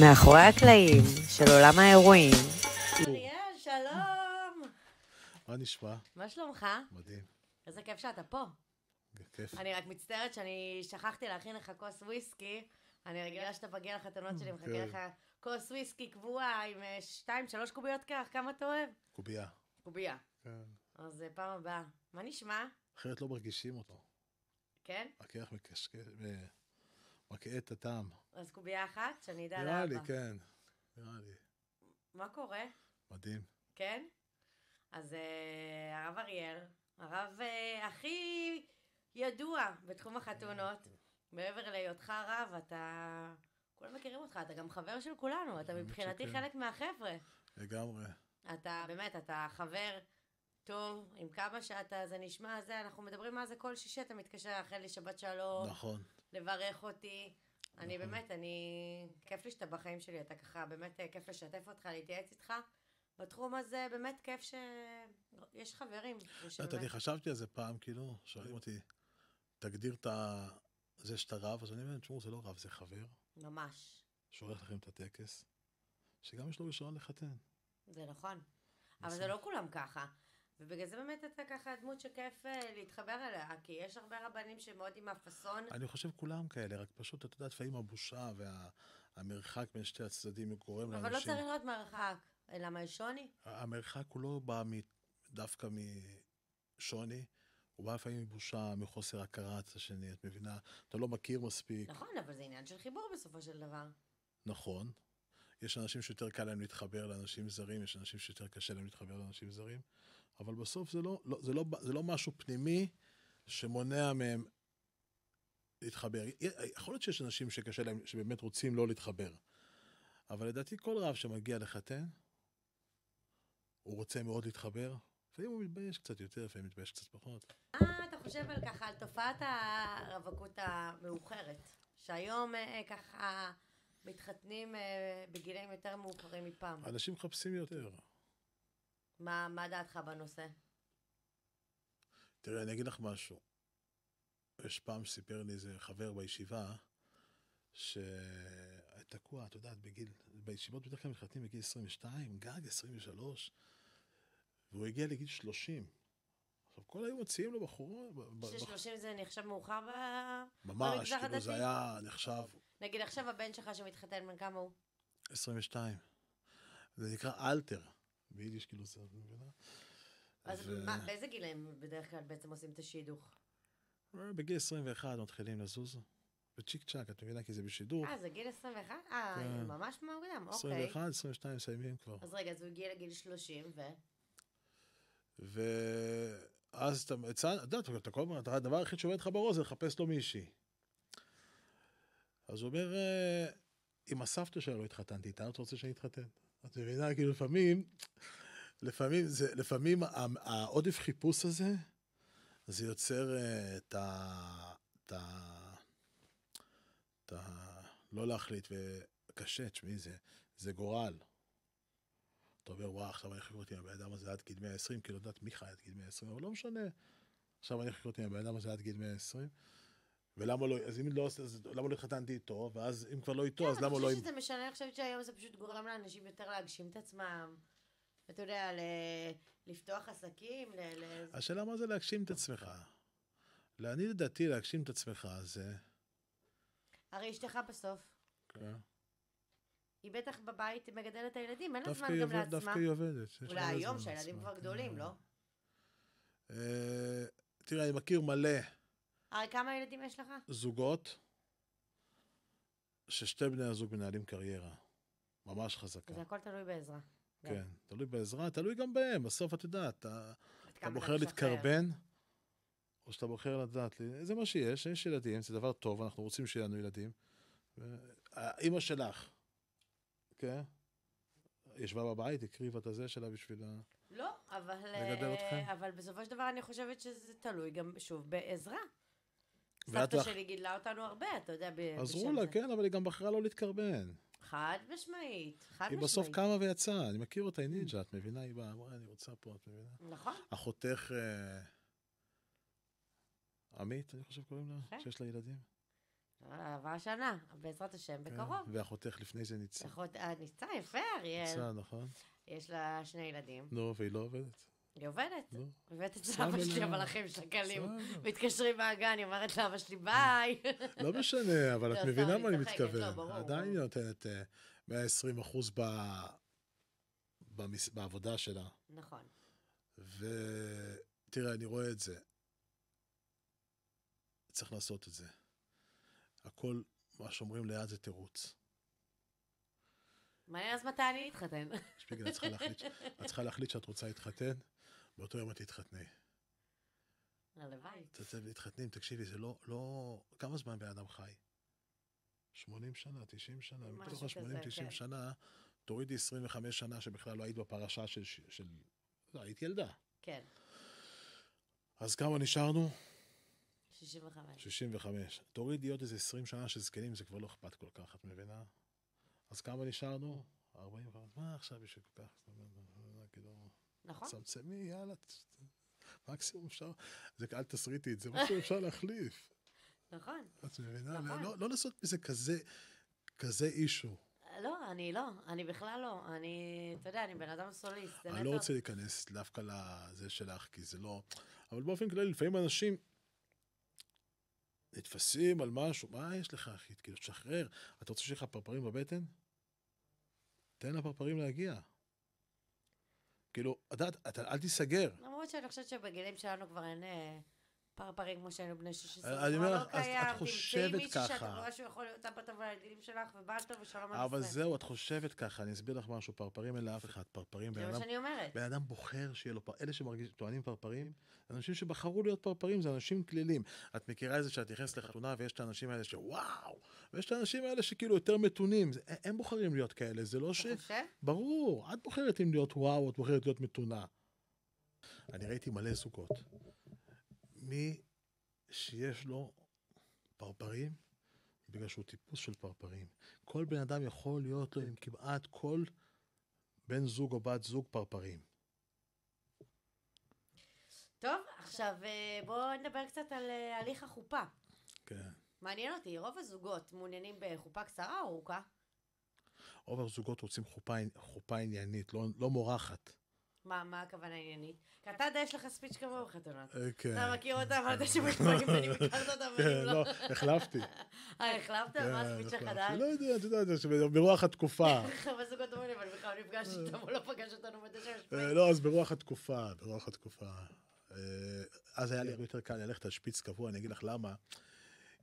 מאחורי הקלעים של עולם האירועים. אריאל, שלום. מה נשמע? מה שלומך? מדהים. איזה כיף שאתה פה. כיף. אני רק מצטערת שאני שכחתי להכין לך כוס וויסקי. אני רגילה שאתה מגיע לחתונות שלי, מחכה לך כוס וויסקי קבועה עם 2-3 קוביות קרח. כמה אתה אוהב? קובייה. קובייה. כן. אז פעם הבאה. מה נשמע? אחרת לא מרגישים אותו. כן? הקרח מקהה את הטעם. אז קובייה אחת, שאני אדע נראה לי, לאבא. כן. נראה לי. מה קורה? מדהים. כן? אז הרב אריאל, הרב הכי ידוע בתחום החתונות, מעבר להיותך רב, אתה... כולם מכירים אותך, אתה גם חבר של כולנו, אתה מבחינתי שכן. חלק מהחבר'ה. לגמרי. אתה באמת, אתה חבר טוב, עם כמה שאתה, זה נשמע, זה, אנחנו מדברים מה זה כל שישי, אתה מתקשר, אחרי לי שבת שלום, נכון. לברך אותי. אני נכון. באמת, כיף לי שאתה בחיים שלי, אתה ככה, באמת כיף לשתף אותך, להתייעץ איתך. בתחום הזה באמת כיף שיש חברים. אני חשבתי על זה פעם, כאילו, שואלים אותי, תגדיר את זה שאתה רב, אז אני אומר, תשמעו, זה לא רב, זה חבר, ממש. שעורך לכם את הטקס, שגם יש לו רישיון לחתן. זה נכון. אבל זה לא כולם ככה. ובגלל זה באמת אתה ככה דמות שכיף להתחבר אליה, כי יש הרבה רבנים שמאוד עם הפסון. אני חושב כולם כאלה, רק פשוט, אתה יודע, לפעמים הבושה והמרחק בין שתי הצדדים גורם לאנשים. אבל לא צריך להיות מרחק. למה יש שוני? המרחק הוא לא בא דווקא משוני, הוא בא לפעמים מבושה, מחוסר הכרה את השני, את מבינה? אתה לא מכיר מספיק. נכון, אבל זה עניין של חיבור בסופו של דבר. נכון. יש אנשים שיותר קל להם להתחבר לאנשים זרים, יש אנשים שיותר קשה להם להתחבר לאנשים זרים, אבל בסוף זה לא משהו פנימי שמונע מהם להתחבר. יכול להיות שיש אנשים שקשה להם, שבאמת רוצים לא להתחבר. אבל לדעתי כל רב שמגיע לחתן, הוא רוצה מאוד להתחבר, לפעמים הוא מתבייש קצת יותר, לפעמים מתבייש קצת פחות. אתה חושב על ככה, על תופעת הרווקות המאוחרת, שהיום ככה מתחתנים בגילים יותר מאוחרים מפעם. אנשים מחפשים יותר. מה דעתך בנושא? תראה, אני אגיד לך משהו. יש פעם שסיפר לי איזה חבר בישיבה, שתקוע, את יודעת, בישיבות בדרך כלל מתחתנים בגיל 22, גג 23, והוא הגיע לגיל 30. עכשיו, כל היום מציעים לו בחורות. ש-30 זה נחשב מאוחר ממש, כאילו זה היה נחשב... נגיד עכשיו הבן שלך שמתחתן, בן כמה הוא? 22. זה נקרא אלתר. ביידיש כאילו זה... אז באיזה גילים בדרך כלל בעצם עושים את השידוך? בגיל 21 מתחילים לזוז. וצ'יק צ'ק, את מבינה, כי זה בשידור. זה גיל 21? ממש מוקדם, אוקיי. 21, 22 מסיימים כבר. אז רגע, אז הוא הגיע לגיל 30 ואז אתה כל הזמן, הדבר הכי שעובד לך בראש זה לחפש לו מישהי. אז הוא אומר, עם הסבתא שלו התחתנתי איתה, אתה רוצה שאני אתחתן? את מבינה, כאילו לפעמים העודף חיפוש הזה, זה יוצר את לא להחליט, וקשה, תשמעי, זה גורל. אתה אומר, וואו, עכשיו אני חושב אותי עם הבן אדם הזה עד גיל 120, כאילו, יודעת, מי חי עד גיל 120, אבל לא משנה. עכשיו אני חושב אותי עם הבן אדם הזה עד גיל 120, ולמה לא, אז אם לא, אז למה לא התחתנתי איתו, ואז אם כבר לא איתו, אז למה לא... אני חושבת שזה משנה, אני חושבת שהיום זה פשוט גורם לאנשים יותר להגשים את עצמם, אתה יודע, לפתוח עסקים, השאלה מה זה להגשים את עצמך? אני לדעתי להגשים את עצמך זה... הרי אשתך בסוף. כן. היא בטח בבית מגדלת את הילדים, אין לה זמן גם לעצמה. דווקא היא עובדת. אולי היום שהילדים כבר גדולים, לא? תראה, אני מכיר מלא. הרי כמה ילדים יש לך? זוגות, ששתי בני הזוג מנהלים קריירה. ממש חזקה. זה הכל תלוי בעזרה. כן, תלוי בעזרה, תלוי גם בהם. בסוף אתה יודע, אתה בוחר להתקרבן, או שאתה בוחר לדעת, זה מה שיש, יש ילדים, זה דבר טוב, אנחנו רוצים שיהיה לנו ילדים. אמא שלך, כן? ישבה בבית, הקריבה את הזה שלה בשביל לא, לגדל אתכם. אבל בסופו של דבר אני חושבת שזה תלוי גם, שוב, בעזרה. סבתא שלי גידלה אותנו הרבה, אתה יודע, עזרו לה, כן, אבל היא גם בחרה לא להתקרבן. חד משמעית, חד משמעית. היא בסוף קמה ויצאה, אני מכיר אותה, היא ניג'ה, את מבינה? היא באה, אמרה, אני רוצה פה, את מבינה? נכון. אחותך עמית, אני חושב קוראים לה, שיש לה ילדים. עבר שנה, בעזרת השם, בקרוב. ואחותך לפני זה ניצה. ניצה, יפה, אריאל. ניצה, נכון. יש לה 2 ילדים. נו, והיא לא עובדת. היא עובדת. נו. הבאת את אבא שלי, אבל אחים שלה קלים. מתקשרים מהגן, היא אומרת לאבא שלי, ביי. לא משנה, אבל את מבינה מה אני מתכוון. לא, ברור. עדיין היא נותנת 120% בעבודה שלה. נכון. ותראה, אני רואה את זה. צריך לעשות את זה. הכל, מה שאומרים ליד זה תירוץ. מעניין אז מתי אני אתחתן. שפיגל, את צריכה להחליט שאת רוצה להתחתן, באותו יום את תתחתני. הלוואי. להתחתנים, תקשיבי, זה לא... כמה זמן בן אדם חי? 80 שנה, 90 שנה, מתוך ה-80-90 שנה, תורידי 25 שנה שבכלל לא היית בפרשה של... לא, היית ילדה. כן. אז כמה נשארנו? 65. 65. תורידי עוד איזה 20 שנה של זקנים, זה כבר לא אכפת כל כך, את מבינה? אז כמה נשארנו? 40. מה עכשיו יש כל כך? נכון. צמצמי, יאללה. מקסימום אפשר... זה אל תסריטי את זה, מקסימום אפשר להחליף. נכון. את מבינה? לא לעשות מזה כזה אישו. לא, אני בכלל לא. אתה יודע, אני בן אדם סוליסט. אני לא רוצה להיכנס דווקא לזה שלך, כי זה לא... אבל באופן כללי, לפעמים אנשים נתפסים על משהו, מה יש לך, אחי? כאילו, תשחרר. אתה רוצה שיהיה לך פרפרים בבטן? תן לפרפרים להגיע. כאילו, אל תיסגר. למרות שאני חושבת שבגילים שלנו כבר אין פרפרים כמו שהיינו בני 16. אני אומר לך, את חושבת תמצאי מישהו ככה. שאת רואה שהוא יכול להיות אבא טוב לגילים שלך, ובעל טוב ושלום על אבל ישראל. זהו, את חושבת ככה, אני אסביר לך משהו, פרפרים אין לאף אחד, פרפרים, זה מה שאני אומרת. בן אדם בוחר שיהיה לו פרפרים, אלה שטוענים פרפרים, אנשים שבחרו להיות פרפרים, זה אנשים כלילים. את מכירה את זה שאת נכנסת לחתונה, ויש את האנשים האלה שוואו, ויש את האנשים האלה שכאילו יותר מתונים, הם בוחרים להיות כאלה, זה לא ש... אתה חושב? ברור, את בוחרת אם להיות וואו, את בוחרת להיות מתונה. אני ראיתי מלא זוגות. מי שיש לו פרפרים, בגלל שהוא טיפוס של פרפרים. כל בן אדם יכול להיות לו עם כמעט כל בן זוג או בת זוג פרפרים. טוב, עכשיו בואו נדבר קצת על הליך החופה. כן. מעניין אותי, רוב הזוגות מעוניינים בחופה קצרה או ארוכה? רוב הזוגות רוצים חופה עניינית, לא מורחת. מה הכוונה עניינית? כי אתה די יש לך ספיץ' קבוע בחתונות. כן. אתה מכיר אותם, אבל אתה שמתפגעים, אני מכרת אותם, כן, לא, החלפתי. החלפת? מה הספיץ' החדש? לא יודע, אתה יודע, ברוח התקופה. הרבה זוגות אומרים לי, אבל בכלל נפגש איתם, הוא לא פגש אותנו בתשע. לא, אז ברוח התקופה. אז היה לי הרבה יותר קל ללכת על שפיץ קבוע, אני אגיד לך למה.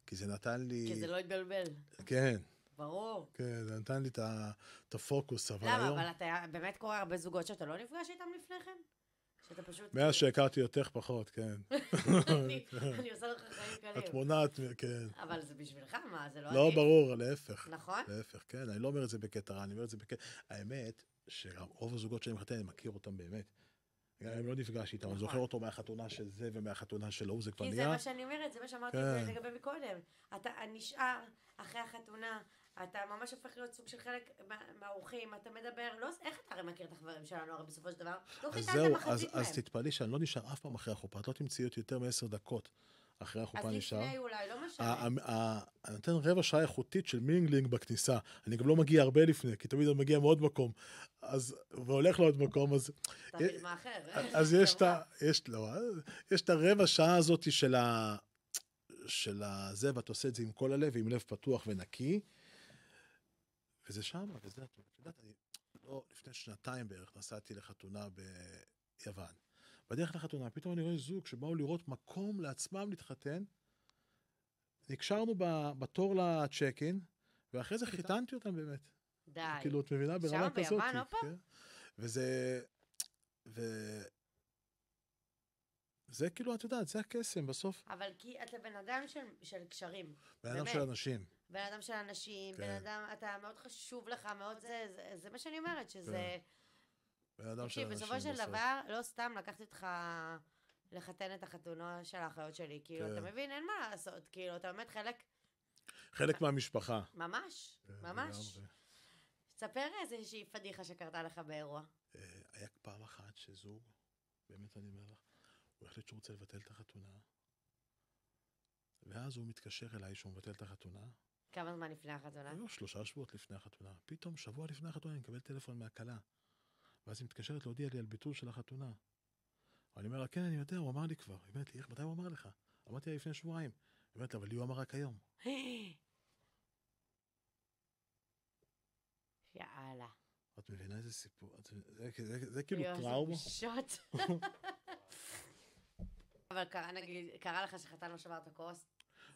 כי זה נתן לי... כי זה לא התבלבל. כן. ברור. כן, זה נתן לי את הפוקוס, אבל למה? היום... אבל אתה באמת קורא הרבה זוגות שאתה לא נפגש איתם לפני כן? שאתה פשוט... מאז שהכרתי אותך פחות, כן. אני עושה לך חיים קלים. את מונעת, כן. אבל זה בשבילך, מה? זה לא לא, עדיף? ברור, להפך. נכון? להפך, כן. אני לא אומר את זה בקטע רע, אני אומר את זה בקטע... האמת, שרוב הזוגות שאני מחתן, אני מכיר אותם באמת. גם אם לא נפגש איתם, אני זוכר אותו מהחתונה של זה ומהחתונה של ההוא, זה כבר נהיה. כי זה מה שאני אומרת, זה מה שאמרתי לגבי מקודם. אתה נשאר אחרי החתונה, אתה ממש הופך להיות סוג של חלק מהאורחים, אתה מדבר, לא, איך אתה הרי מכיר את החברים שלנו, הרי בסופו של דבר, לא חיתנת מחצית מהם. אז תתפלאי שאני לא נשאר אף פעם אחרי החופה, את לא תמצאי אותי יותר מ10 דקות אחרי החופה נשאר. אז לפני אולי, לא משנה. אני נותן רבע שעה איכותית של מינגלינג בכניסה, אני גם לא מגיע הרבה לפני, כי תמיד אני מגיע מעוד מקום, והולך לעוד מקום, אז... תמיד מה אחר. אז יש את הרבע שעה הזאת של הזה, ואת עושה את זה עם כל הלב, ועם לב פתוח ונקי, וזה שם, וזה, את יודעת, אני לא, לפני 2 בערך נסעתי לחתונה ביוון. בדרך לחתונה, פתאום אני רואה זוג שבאו לראות מקום לעצמם להתחתן, נקשרנו בתור לצ'ק-אין, ואחרי זה חיתנתי אותם באמת. די. כאילו, את מבינה ברמה כזאת. שם ביוון, אופה? וזה, זה כאילו, את יודעת, זה הקסם בסוף. אבל כי אתה בן אדם של קשרים. בן אדם של אנשים. בן אדם של אנשים, בן אדם, אתה מאוד חשוב לך, מאוד זה מה שאני אומרת, שזה... בן אדם של אנשים. בסופו של דבר, לא סתם לקחתי אותך לחתן את החתונה של האחיות שלי, כאילו, אתה מבין, אין מה לעשות, כאילו, אתה באמת חלק מהמשפחה. ממש, ממש. ספר איזושהי פדיחה שקרתה לך באירוע. היה פעם אחת שזוג, באמת אני אומר לך, הוא החליט שהוא רוצה לבטל את החתונה, ואז הוא מתקשר אליי שהוא מבטל את החתונה. כמה זמן לפני החתונה? 3 שבועות לפני החתונה. פתאום שבוע לפני החתונה אני מקבל טלפון מהכלה. ואז היא מתקשרת להודיע לי על ביטול של החתונה. אני אומר לה, כן, אני יודע, הוא אמר לי כבר. היא אומרת לי, איך, מתי הוא אמר לך? אמרתי לה לפני שבועיים. היא אומרת לה, אבל לי הוא אמר רק היום. יאללה. את מבינה איזה סיפור? זה כאילו טראומה. אבל קרה לך שחתן לא שבר את הכוס?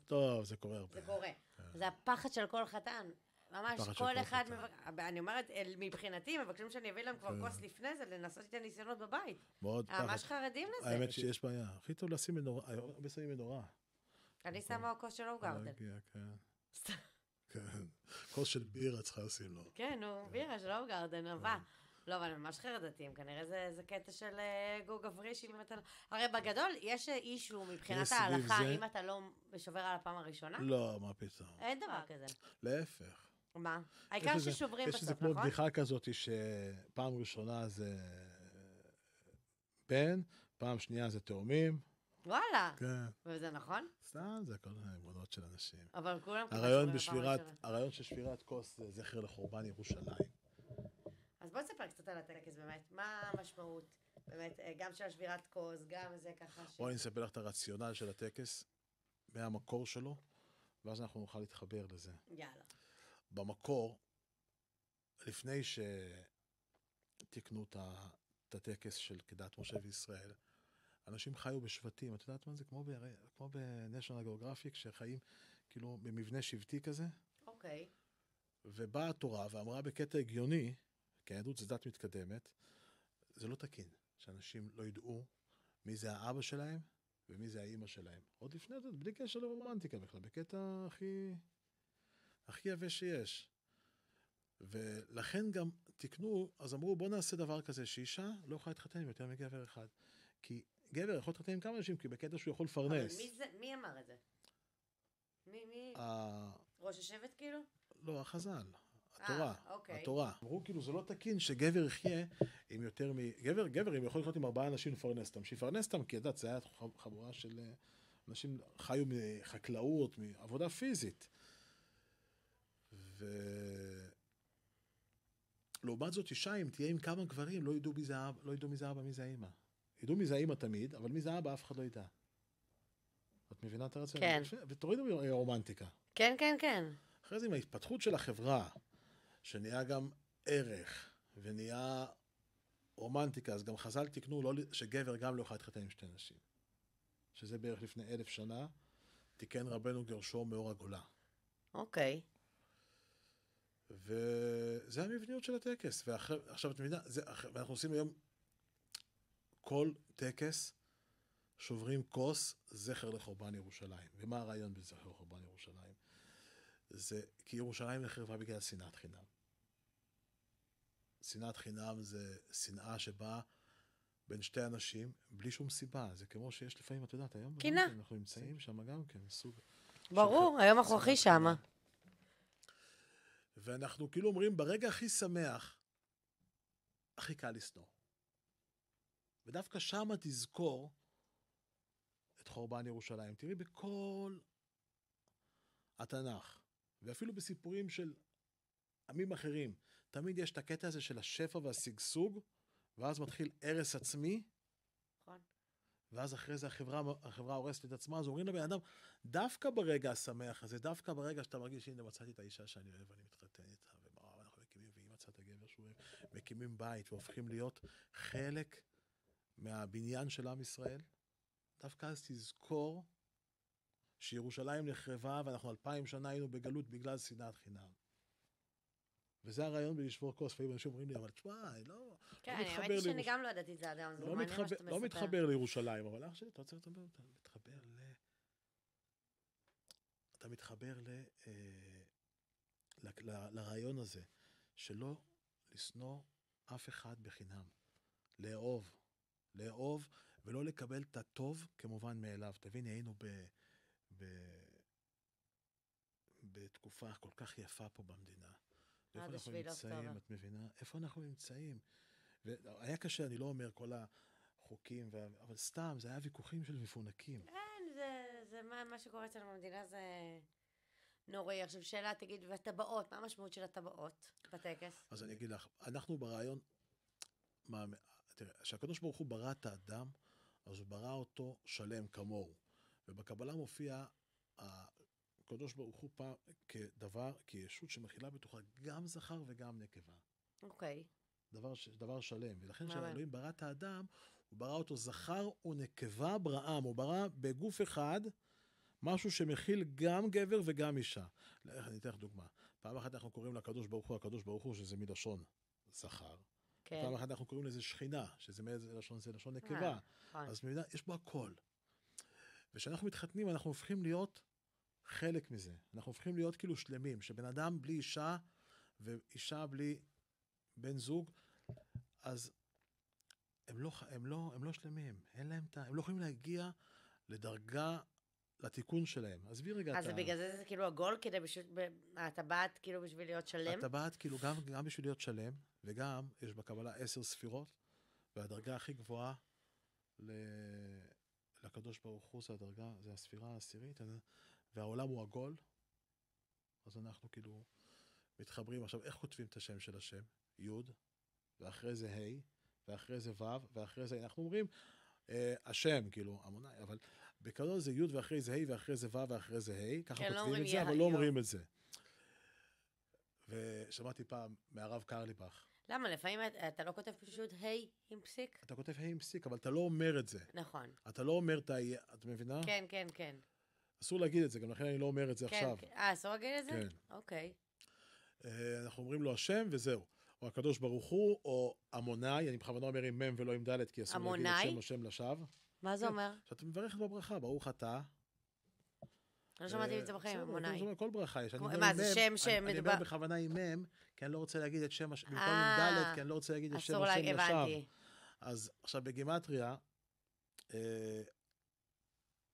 טוב, זה קורה הרבה. זה קורה. זה הפחד של כל חתן. ממש כל אחד, אני אומרת, מבחינתי, מבקשים שאני אביא להם כבר כוס לפני זה, לנסות את הניסיונות בבית. ממש חרדים לזה. האמת שיש בעיה. הכי טוב לשים מנורה, הרבה שמים מנורה. אני שמה כוס של אוגרדן. כן. כוס של בירה צריכה לשים לו. כן, נו, בירה של אוגרדן, אבל. לא, אבל ממש חרדתיים, כנראה זה קטע של אגו גברי, הרי בגדול יש אישו מבחינת ההלכה, אם אתה לא שובר על הפעם הראשונה? לא, מה פתאום. אין דבר כזה. להפך. מה? העיקר ששוברים בסוף, נכון? יש איזה כמו בדיחה כזאת שפעם ראשונה זה בן, פעם שנייה זה תאומים. וואלה. כן. וזה נכון? סתם, זה הכל אמונות של אנשים. אבל כולם... הרעיון של שבירת כוס זה זכר לחורבן ירושלים. אז בוא נספר קצת על הטקס באמת, מה המשמעות באמת, גם של השבירת כוס, גם זה ככה בואי נספר לך את הרציונל של הטקס, מהמקור שלו, ואז אנחנו נוכל להתחבר לזה. יאללה. במקור, לפני שתקנו את הטקס של כדת משה וישראל, אנשים חיו בשבטים, את יודעת מה זה? כמו בנשיונל גיאוגרפיק, שחיים כאילו במבנה שבטי כזה. אוקיי. ובאה התורה ואמרה בקטע הגיוני, כי היהדות זה דת מתקדמת, זה לא תקין, שאנשים לא ידעו מי זה האבא שלהם ומי זה האמא שלהם. עוד לפני זה, בלי קשר לרומנטיקה בכלל, בקטע הכי יפה שיש. ולכן גם תקנו, אז אמרו בוא נעשה דבר כזה, שאישה לא יכולה להתחתן עם יותר מגבר אחד. כי גבר יכול להתחתן עם כמה אנשים, כי בקטע שהוא יכול לפרנס. אבל מי אמר את זה? מי? ראש השבט כאילו? לא, החז"ל. התורה, אוקיי. התורה. אמרו כאילו זה לא תקין שגבר יחיה עם יותר גבר אם יכול לחיות עם 4 אנשים לפרנס אותם, שיפרנס אותם, כי ידעת, זה היה חבורה של אנשים חיו מחקלאות, מעבודה פיזית. ולעומת זאת אישה, אם תהיה עם כמה גברים, לא ידעו מי זה אבא, מי זה האמא. ידעו מי זה האמא תמיד, אבל מי זה אבא, אף אחד לא ידע. את מבינה את הרצון? כן. ותורידו רומנטיקה. כן, כן, כן. אחרי זה עם ההתפתחות של החברה, שנהיה גם ערך, ונהיה רומנטיקה, אז גם חז"ל תקנו שגבר גם לא יכול להתחתן עם 2 נשים. שזה בערך לפני 1000 שנה, תיקן רבנו גרשום מאור הגולה. אוקיי. וזה המבניות של הטקס. ועכשיו את מבינה, ואנחנו עושים היום כל טקס, שוברים כוס, זכר לחורבן ירושלים. ומה הרעיון בזכר לחורבן ירושלים? זה כי ירושלים נחרבה בגלל שנאת חינם. שנאת חינם זה שנאה שבאה בין 2 אנשים בלי שום סיבה. זה כמו שיש לפעמים, את יודעת, היום קינה. אנחנו נמצאים שם גם כן, סוג... ברור, היום אנחנו הכי שמה. ואנחנו כאילו אומרים, ברגע הכי שמח, הכי קל לשנוא. ודווקא שמה תזכור את חורבן ירושלים. תראי בכל התנ"ך, ואפילו בסיפורים של עמים אחרים, תמיד יש את הקטע הזה של השפע והשגשוג, ואז מתחיל הרס עצמי, נכון. ואז אחרי זה החברה הורסת את עצמה, אז אומרים לבן אדם, דווקא ברגע השמח הזה, דווקא ברגע שאתה מרגיש, הנה מצאתי את האישה שאני אוהב, אני מתחתן איתה, ואנחנו מקימים, והיא מצאת את הגבר שהוא אוהב, מקימים בית, והופכים להיות חלק מהבניין של עם ישראל, דווקא אז תזכור, שירושלים נחרבה, ואנחנו 2000 שנה היינו בגלות בגלל שנאת חינם. וזה הרעיון בלשבור כוס, לפעמים אנשים אומרים לי, אבל תשמע, אני לא... כן, האמת היא שאני גם לא ידעתי את זה עד היום, זה מעניין מה שאתה מספר. לא מתחבר לירושלים, אבל אח שלי, אתה רוצה אתה מתחבר לרעיון הזה, שלא לשנוא אף אחד בחינם. לאהוב, ולא לקבל את הטוב כמובן מאליו. תביני, היינו בתקופה כל כך יפה פה במדינה. איפה אנחנו נמצאים, את מבינה? איפה אנחנו נמצאים? והיה קשה, אני לא אומר כל החוקים, אבל סתם, זה היה ויכוחים של מפונקים. אין, מה שקורה אצלנו במדינה זה נוראי. עכשיו שאלה, תגיד, והטבעות, מה המשמעות של הטבעות בטקס? אז אני אגיד לך, אנחנו ברעיון, תראה, כשהקדוש ברוך הוא ברא את האדם, אז הוא ברא אותו שלם כמוהו. ובקבלה מופיע הקדוש ברוך הוא פעם כדבר, כישות שמכילה בתוכה גם זכר וגם נקבה. אוקיי. דבר שלם. ולכן כשאלוהים ברא את האדם, הוא ברא אותו זכר ונקבה בראם. הוא ברא בגוף אחד משהו שמכיל גם גבר וגם אישה. אני אתן לך דוגמה. פעם אחת אנחנו קוראים לקדוש ברוך הוא, שזה מלשון זכר. כן. פעם אחת אנחנו קוראים לזה שכינה, שזה לשון נקבה. אז במדינה יש בו הכל. וכשאנחנו מתחתנים, אנחנו הופכים להיות חלק מזה. אנחנו הופכים להיות כאילו שלמים, שבן אדם בלי אישה, ואישה בלי בן זוג, אז הם לא שלמים. הם לא יכולים להגיע לדרגה, לתיקון שלהם. עזבי רגע אז בגלל זה כאילו עגול, כדי הטבעת כאילו בשביל להיות שלם? הטבעת כאילו גם בשביל להיות שלם, וגם יש בקבלה 10 ספירות, והדרגה הכי גבוהה לקדוש ברוך הוא זה הספירה העשירית, והעולם הוא עגול, אז אנחנו כאילו מתחברים. עכשיו, איך כותבים את השם של השם? י' ואחרי זה ה' ואחרי זה ו' ואחרי זה, אנחנו אומרים השם, כאילו, המוני, אבל בקדוש זה י' ואחרי זה ה' ואחרי זה ו' ואחרי זה ה', ככה כותבים את זה, אבל לא אומרים את זה. ושמעתי פעם מהרב קרליבך. למה? לפעמים אתה לא כותב פשוט ה' עם פסיק? אתה כותב ה' עם פסיק, אבל אתה לא אומר את זה. נכון. אתה לא אומר את מבינה? כן, כן, כן. אסור להגיד את זה, גם לכן אני לא אומר את זה עכשיו. אסור להגיד את זה? כן. אוקיי. אנחנו אומרים לו השם וזהו. או הקדוש ברוך הוא, או המוני, אני בכוונה אומר עם מ' ולא עם ד', כי אסור להגיד את שם לשווא. מה זה אומר? שאתה מברכת בברכה, ברוך אתה. לא שמעתי את זה בחיים, המוני. כל ברכה יש. מה, זה שם שמדובר? אני אומר בכוונה עם מ', כי אני לא רוצה להגיד את שם, במקום עם ד', כי אני לא רוצה להגיד את שם לשווא. אז עכשיו בגימטריה,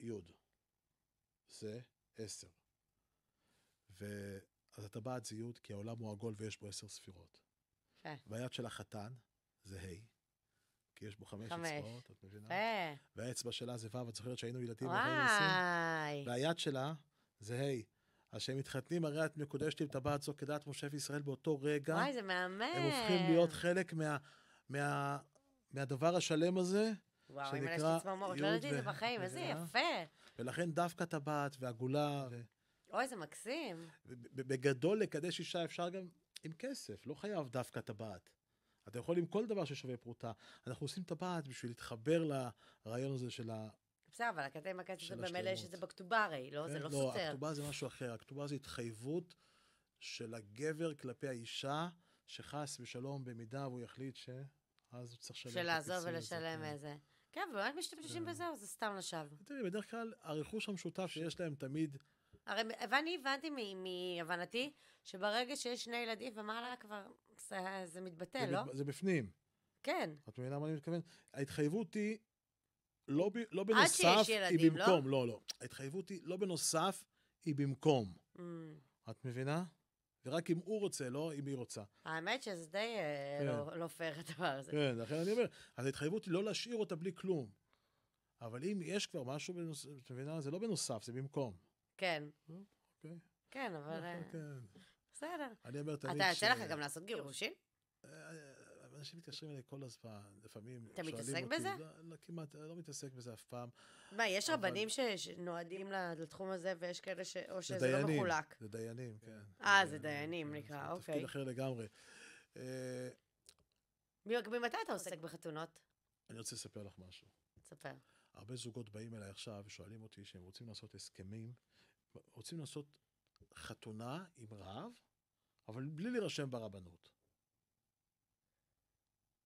י' זה 10. אז הטבעת זה י', כי העולם הוא עגול ויש בו 10 ספירות. והיד של החתן זה ה', כי יש בו 5 אצבעות, את מבינה? והאצבע שלה זה ו', את זוכרת שהיינו ילדים והיד שלה זה ה'. אז כשהם מתחתנים, הרי את מקודשת עם טבעת זו כדעת משה וישראל באותו רגע. וואי, זה מהמם. הם הופכים להיות חלק מהדבר השלם הזה, וואו, אם יש לי צמרמורת, לא ידעתי את זה בחיים, איזה יפה. ולכן דווקא טבעת ועגולה. אוי, זה מקסים. בגדול לקדש אישה אפשר גם עם כסף, לא חייב דווקא טבעת. אתה יכול עם כל דבר ששווה פרוטה. אנחנו עושים טבעת בשביל להתחבר לרעיון הזה של בסדר, אבל הקטע עם הכסף זה במילא שזה בכתובה הרי, לא? זה לא סותר. לא, הכתובה זה משהו אחר. הכתובה זה התחייבות של הגבר כלפי האישה, שחס ושלום במידה והוא יחליט אז הוא צריך לשלם. של לעזוב ולשלם איזה. כן, ובאמת משתמשים בזה, או זה סתם לשווא? תראי, בדרך כלל הרכוש המשותף שיש להם תמיד... הרי הבנתי מהבנתי, שברגע שיש 2 ילדים ומעלה כבר זה מתבטל, לא? זה בפנים. כן. את מבינה מה אני מתכוון? ההתחייבות היא לא בנוסף, היא במקום. לא. ההתחייבות היא לא בנוסף, היא במקום. את מבינה? ורק אם הוא רוצה, לא אם היא רוצה. האמת שזה די לא פייר הדבר הזה. כן, לכן אני אומר, אז ההתחייבות היא לא להשאיר אותה בלי כלום. אבל אם יש כבר משהו בנוסף, את מבינה? זה לא בנוסף, זה במקום. כן. אוקיי. כן, אבל... כן. בסדר. אני אומר תמיד אתה יוצא לך גם לעשות גירושין? אנשים מתקשרים אליי כל הזמן, לפעמים אתה מתעסק בזה? לא, כמעט, לא מתעסק בזה אף פעם. מה, יש רבנים שנועדים לתחום הזה, ויש כאלה או שזה לא מחולק? זה דיינים, כן. זה דיינים נקרא, אוקיי. זה תפקיד אחר לגמרי. ממתי אתה עוסק בחתונות? אני רוצה לספר לך משהו. תספר. הרבה זוגות באים אליי עכשיו ושואלים אותי שהם רוצים לעשות הסכמים, רוצים לעשות חתונה עם רב, אבל בלי להירשם ברבנות.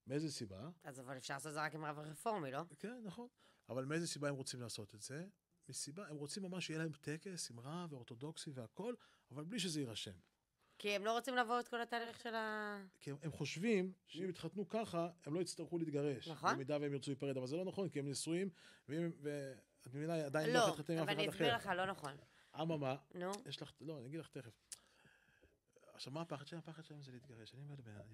מאיזה סיבה? אז אבל אפשר לעשות זה רק עם רב רפורמי, לא? כן, נכון. אבל מאיזה סיבה הם רוצים לעשות את זה? מסיבה, הם רוצים ממש שיהיה להם טקס עם רב ואורתודוקסי והכל, אבל בלי שזה יירשם. כי הם לא רוצים לעבור את כל התהליך של כי הם חושבים שאם יתחתנו ככה, הם לא יצטרכו להתגרש. נכון. במידה והם ירצו להיפרד, אבל זה לא נכון, כי הם נשואים, ואת מבינה, עדיין לא תתחתן עם אף אחד אחר. אבל אני אסביר לך, לא נכון. אממה, נו. יש לך, לא, אני אגיד לך תכף. עכשיו, מה הפחד שלהם? הפחד שלהם זה להתגרש. אני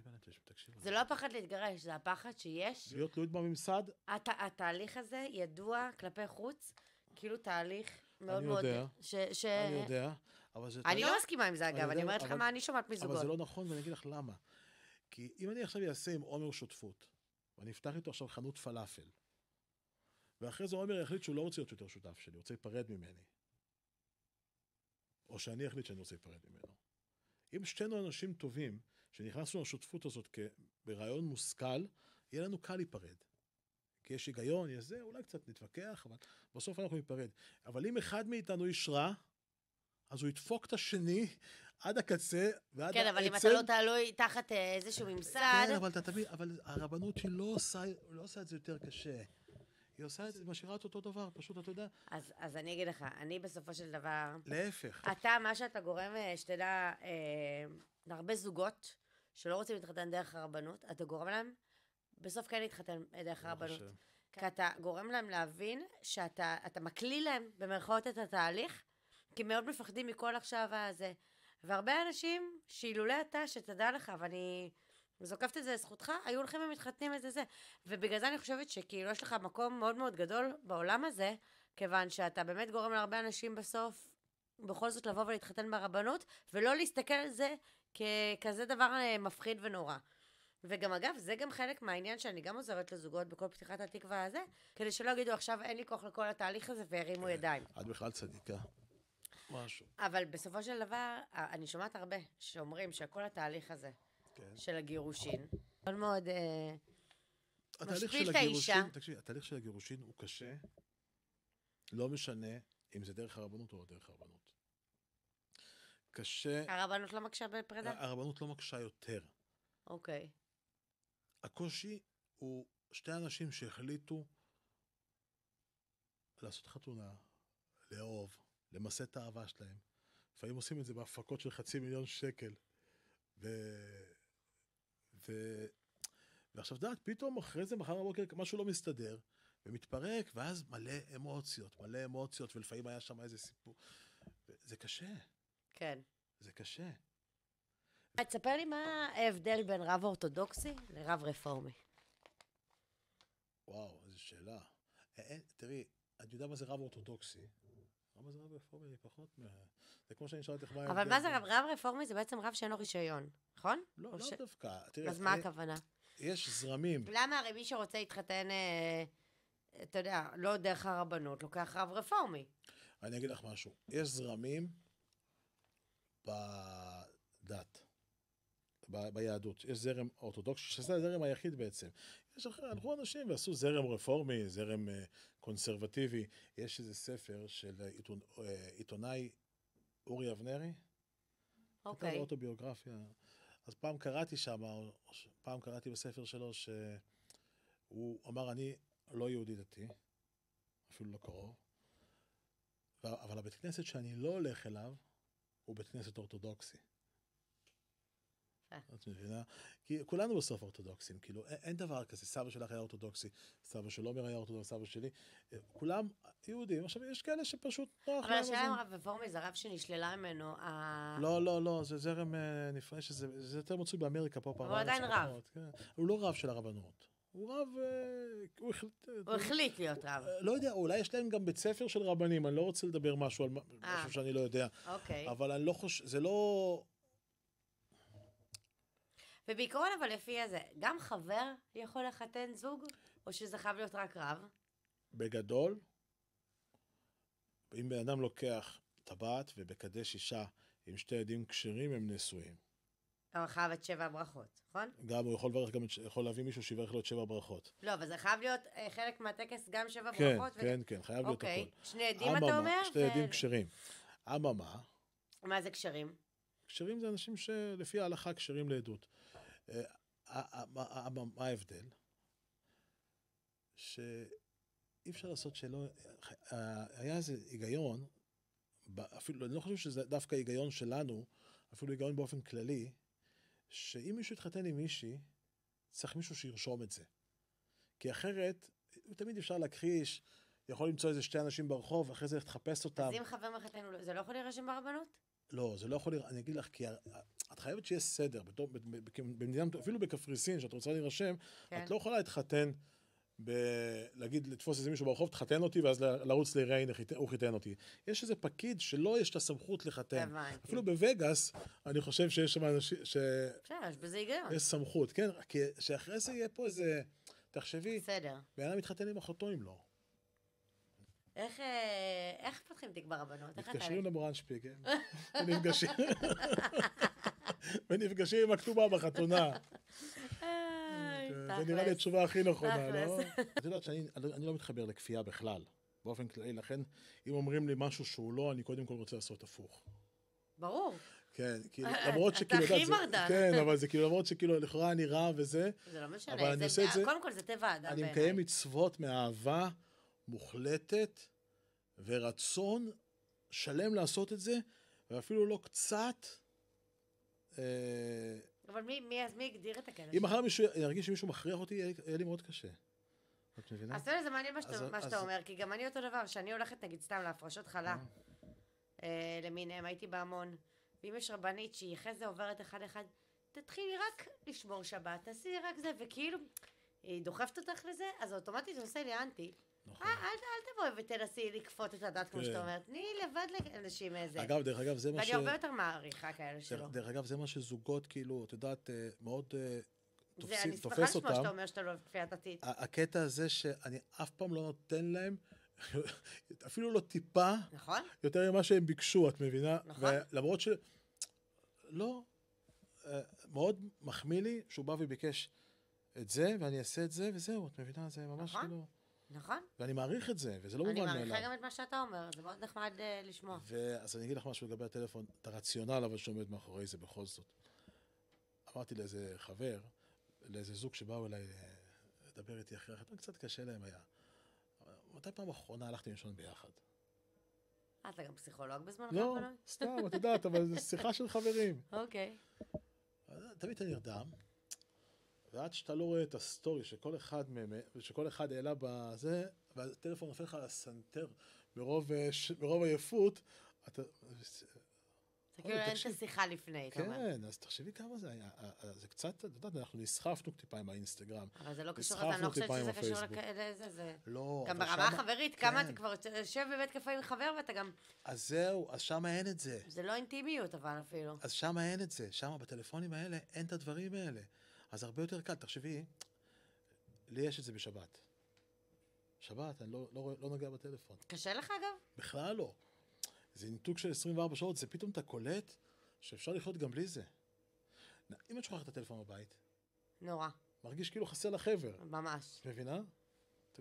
בא לתשב, תקשיבו. זה לא הפחד להתגרש, זה הפחד שיש... להיות תלוית בממסד. התהליך הזה ידוע כלפי חוץ, כאילו תהליך מאוד אני מאוד... יודע, ש... אני יודע, אבל זה... אני לא מסכימה עם זה, אגב, אני אומרת לך מה אני שומעת אבל מזוגות. זה לא נכון, ואני אגיד לך למה. כי אם אני עכשיו אעשה עם עומר שותפות, ואני אפתח איתו עכשיו חנות פלאפל, ואחרי זה עומר יחליט שהוא לא רוצה להיות יותר שותף שלי, הוא רוצה להיפרד ממני. או שאני אחליט שאני רוצה להיפרד ממנו. אם שתינו אנשים טובים, שנכנסנו לשותפות הזאת ברעיון מושכל, יהיה לנו קל להיפרד. כי יש היגיון, יש זה, אולי קצת נתווכח, אבל בסוף אנחנו ניפרד. אבל אם אחד מאיתנו איש רע, אז הוא ידפוק את השני עד הקצה ועד כן, אבל אם העצם. אתה לא תלוי תחת איזשהו ממסד... כן, אבל הרבנות היא לא עושה את זה יותר קשה. היא עושה את זה, משאירה אותו דבר, פשוט, אתה יודע. אז אני אגיד לך, אני בסופו של דבר... להפך. אתה, מה שאתה גורם, שתדע, להרבה זוגות שלא רוצים להתחתן דרך הרבנות, אתה גורם להם בסוף כן להתחתן דרך הרבנות. כי אתה גורם להם להבין שאתה מקליל להם במרכאות את התהליך, כי מאוד מפחדים מכל עכשיו הזה. והרבה אנשים שאילולא אתה, שתדע לך, ואני זוקפת את זה לזכותך, היו הולכים ומתחתנים את זה. ובגלל זה אני חושבת שכאילו יש לך מקום מאוד מאוד גדול בעולם הזה, כיוון שאתה באמת גורם להרבה אנשים בסוף, בכל זאת לבוא ולהתחתן ברבנות, ולא להסתכל על זה ככזה דבר מפחיד ונורא. וגם אגב, זה גם חלק מהעניין שאני גם עוזרת לזוגות בכל פתיחת התקווה הזה, כדי שלא יגידו עכשיו אין לי כוח לכל התהליך הזה וירימו ידיים. את בכלל צדיקה. משהו. אבל בסופו של דבר, אני שומעת הרבה שאומרים שכל התהליך הזה, של הגירושין, מאוד מאוד משפיל את האישה. תקשיבי, התהליך של הגירושין הוא קשה, לא משנה אם זה דרך הרבנות או דרך הרבנות. קשה... הרבנות לא מקשה בפרידה? הרבנות לא מקשה יותר. אוקיי. הקושי הוא שתי אנשים שהחליטו לעשות חתונה, לאהוב, למסד את האהבה שלהם. לפעמים עושים את זה בהפקות של 500,000 שקל. ועכשיו דעת, פתאום אחרי זה, מחר בבוקר, משהו לא מסתדר, ומתפרק, ואז מלא אמוציות, ולפעמים היה שם איזה סיפור. זה קשה. כן. זה קשה. תספר לי מה ההבדל בין רב אורתודוקסי לרב רפורמי. וואו, איזו שאלה. תראי, את יודעת מה זה רב אורתודוקסי? מה זה רב רפורמי? פחות זה כמו שאני שאלתי לך מה ההבדל. אבל מה זה רב רפורמי? זה בעצם רב שאין לו רישיון, נכון? לא דווקא. אז מה הכוונה? יש זרמים. למה הרי מי שרוצה להתחתן, אתה יודע, לא דרך הרבנות, לוקח רב רפורמי? אני אגיד לך משהו. יש זרמים בדת, ביהדות. יש זרם אורתודוקסי, שזה הזרם היחיד בעצם. הלכו אנשים ועשו זרם רפורמי, זרם קונסרבטיבי. יש איזה ספר של עיתונאי אורי אבנרי. אוקיי. כתב אוטוביוגרפיה. אז פעם קראתי בספר שלו שהוא אמר, אני לא יהודי דתי, אפילו לא קרוב, אבל הבית כנסת שאני לא הולך אליו, הוא בית כנסת אורתודוקסי. את מבינה? כי כולנו בסוף אורתודוקסים, כאילו, אין דבר כזה, סבא שלך היה אורתודוקסי, סבא של עומר היה אורתודוקסי, סבא שלי, כולם יהודים. עכשיו, יש כאלה שפשוט נוח. אבל השאלה אם רב רפורמי זה רב שנשללה ממנו. לא, זה זרם נפרד, זה יותר מצוי באמריקה פה פעם. הוא עדיין רב. הוא לא רב של הרבנות. הוא רב, הוא החליט להיות רב. לא יודע, אולי יש להם גם בית ספר של רבנים, אני לא רוצה לדבר משהו על משהו שאני לא יודע. אוקיי. אבל אני לא חושב, זה לא... ובעיקרון אבל לפי הזה, גם חבר יכול לחתן זוג, או שזה חייב להיות רק רב? בגדול, אם בן אדם לוקח טבעת ובקדש אישה עם שתי עדים כשרים, הם נשואים. אבל חייב את 7 ברכות, נכון? גם הוא יכול לברך, גם יכול להביא מישהו שיברך לו את 7 ברכות. לא, אבל זה חייב להיות חלק מהטקס גם 7 כן, ברכות? כן, חייב להיות הכל. אוקיי, 2 עדים אתה אומר? שתי עדים כשרים. אממה? מה זה כשרים? כשרים זה אנשים שלפי ההלכה כשרים לעדות. מה ההבדל? שאי אפשר לעשות שלא... היה איזה היגיון, אפילו, אני לא חושב שזה דווקא היגיון שלנו, אפילו היגיון באופן כללי, שאם מישהו יתחתן עם מישהי, צריך מישהו שירשום את זה. כי אחרת, תמיד אפשר להכחיש, יכול למצוא איזה 2 אנשים ברחוב, אחרי זה תחפש אותם. אז אם חבר מחתן, זה לא יכול להירשם ברבנות? לא, זה לא יכול להירשם, אני אגיד לך, כי את חייבת שיש סדר, במדינה, אפילו בקפריסין, שאת רוצה להירשם, את לא יכולה להתחתן להגיד, לתפוס איזה מישהו ברחוב, תחתן אותי, ואז לרוץ לריין, הוא חיתן אותי. יש איזה פקיד שלא יש את הסמכות לחתן. אפילו בווגאס, אני חושב שיש שם אנשים יש בזה היגיון. יש סמכות, כן? כי שאחרי זה יהיה פה איזה, תחשבי, בסדר. בן אדם מתחתן עם אחותו אם לא. איך פותחים תיק ברבנות? מתקשרים למורן שפיגל, ונפגשים עם הכתובה בחתונה. זה נראה לי התשובה הכי נכונה, לא? את יודעת שאני לא מתחבר לכפייה בכלל, באופן כללי, לכן אם אומרים לי משהו שהוא לא, אני קודם כל רוצה לעשות הפוך. ברור. כן, למרות שכאילו... אתה הכי מרדן. כן, אבל זה כאילו, למרות שכאילו לכאורה אני רע וזה, זה לא משנה, אבל אני עושה את זה... קודם כל זה טבע האדם בעיניי. אני מקיים מצוות מאהבה מוחלטת ורצון שלם לעשות את זה, ואפילו לא קצת... אבל מי הגדיר את הכנס? אם מחר מישהו ירגיש שמישהו מכריח אותי, יהיה לי מאוד קשה. את מבינה? אז זה מעניין מה שאתה אומר, כי גם אני אותו דבר, שאני הולכת נגיד סתם להפרשות חלה, למיניהם, הייתי בהמון, ואם יש רבנית שהיא אחרי זה עוברת אחד-אחד, תתחילי רק לשמור שבת, תעשי רק זה, וכאילו, היא דוחפת אותך לזה, אז אוטומטית זה עושה לי אנטי. אל תבואי ותנסי לקפות את הדת, כמו שאתה אומרת, תני לבד לאנשים איזה. אגב, דרך אגב, זה מה ואני הרבה יותר מעריכה כאלה שלא. דרך אגב, זה מה שזוגות, כאילו, את יודעת, מאוד תופס אותם. אני שמחה לשמוע שאתה אומר שאתה לא אוהב כפייה דתית. הקטע הזה שאני אף פעם לא נותן להם, אפילו לא טיפה, נכון? יותר ממה שהם ביקשו, את מבינה? נכון. ולמרות לא, מאוד מחמיא לי שהוא בא וביקש את זה, ואני אעשה את זה, וזהו, את מבינה? זה ממש כאילו... נכון. ואני מעריך את זה, וזה לא מובן מאליו. אני מעריכה גם את מה שאתה אומר, זה מאוד נחמד לשמוע. אז אני אגיד לך משהו לגבי הטלפון, את הרציונל אבל שעומד מאחורי זה בכל זאת. אמרתי לאיזה חבר, לאיזה זוג שבאו אליי לדבר איתי אחרי החתונה, קצת קשה להם היה. מתי פעם אחרונה הלכתי לישון ביחד? אתה גם פסיכולוג בזמנך? לא, סתם, את יודעת, אבל זו שיחה של חברים. אוקיי. תמיד אתה נרדם, ועד שאתה לא רואה את הסטורי שכל אחד העלה בזה, והטלפון נופל לך לסנטר מרוב עייפות, אתה... זה כאילו אין את השיחה לפני, אתה אומר. כן, אז תחשבי כמה זה היה. זה קצת, את יודעת, אנחנו נסחפנו טיפה עם האינסטגרם. אבל זה לא קשור, אני לא חושבת שזה קשור לזה. לא. גם ברמה החברית, כמה אתה כבר יושב בבית קפה עם חבר ואתה גם... אז זהו, אז שם אין את זה. זה לא אינטימיות אבל אפילו. אז שם אין את זה. שם בטלפונים האלה אין את הדברים האלה. אז הרבה יותר קל, תחשבי, לי יש את זה בשבת. שבת, אני לא נוגע בטלפון. קשה לך אגב? בכלל לא. זה ניתוק של 24 שעות, זה פתאום אתה קולט שאפשר לחיות גם בלי זה. אם את שוכחת את הטלפון בבית, נורא. מרגיש כאילו חסר לחבר. ממש. מבינה?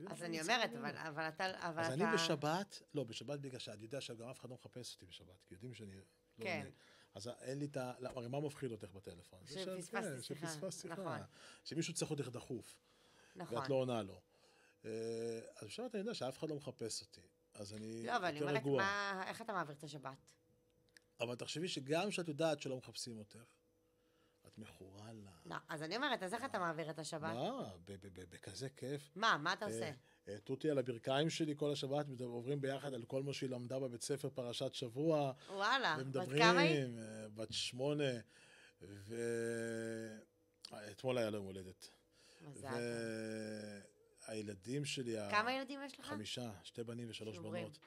אז אני אומרת, אבל אתה... אז אני בשבת, לא, בשבת בגלל שאני יודע שגם אף אחד לא מחפש אותי בשבת, כי יודעים שאני לא עונה. אז אין לי את ה... הרי מה מפחיד אותך בטלפון? שפספסת שיחה. נכון. שמישהו צריך אותך דחוף. נכון. ואת לא עונה לו. אז בשבת אני יודע שאף אחד לא מחפש אותי. אז אני יותר רגוע. לא, אבל אני אומרת, איך אתה מעביר את השבת? אבל תחשבי שגם שאת יודעת שלא מחפשים אותך, את מכורה לה. לא, אז אני אומרת, אז איך אתה מעביר את השבת? מה? בכזה כיף. מה אתה עושה? תותי על הברכיים שלי כל השבת, עוברים ביחד על כל מה שהיא למדה בבית ספר פרשת שבוע. וואלה, בת כמה היא? בת 8, ואתמול היה לה יום הולדת. מזל. והילדים שלי... כמה ילדים יש לך? 5, 2 בנים ו3 בנות.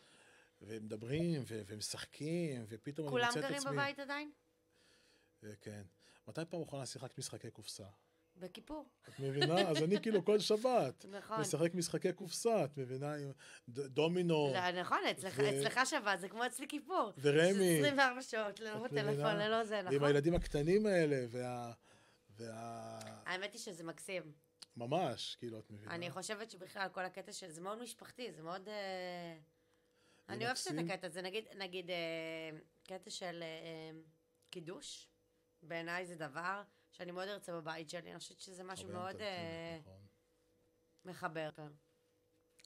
והם מדברים, והם משחקים, ופתאום אני מוצא את עצמי... כולם גרים בבית עדיין? כן. מתי פעם אחרונה שיחקת משחקי קופסה? בכיפור. את מבינה? אז אני כאילו כל שבת. נכון. משחק משחקי קופסה, את מבינה? דומינו. נכון, אצלך שבת, זה כמו אצלי כיפור. ורמי. 24 שעות, ללא טלפון, ללא זה, נכון? ועם הילדים הקטנים האלה, האמת היא שזה מקסים. ממש, כאילו, את מבינה. אני חושבת שבכלל כל הקטע זה מאוד משפחתי, זה מאוד... אני אוהבת את הקטע הזה, נגיד קטע של קידוש, בעיניי זה דבר שאני מאוד ארצה בבית שלי, אני חושבת שזה משהו מאוד מחבר.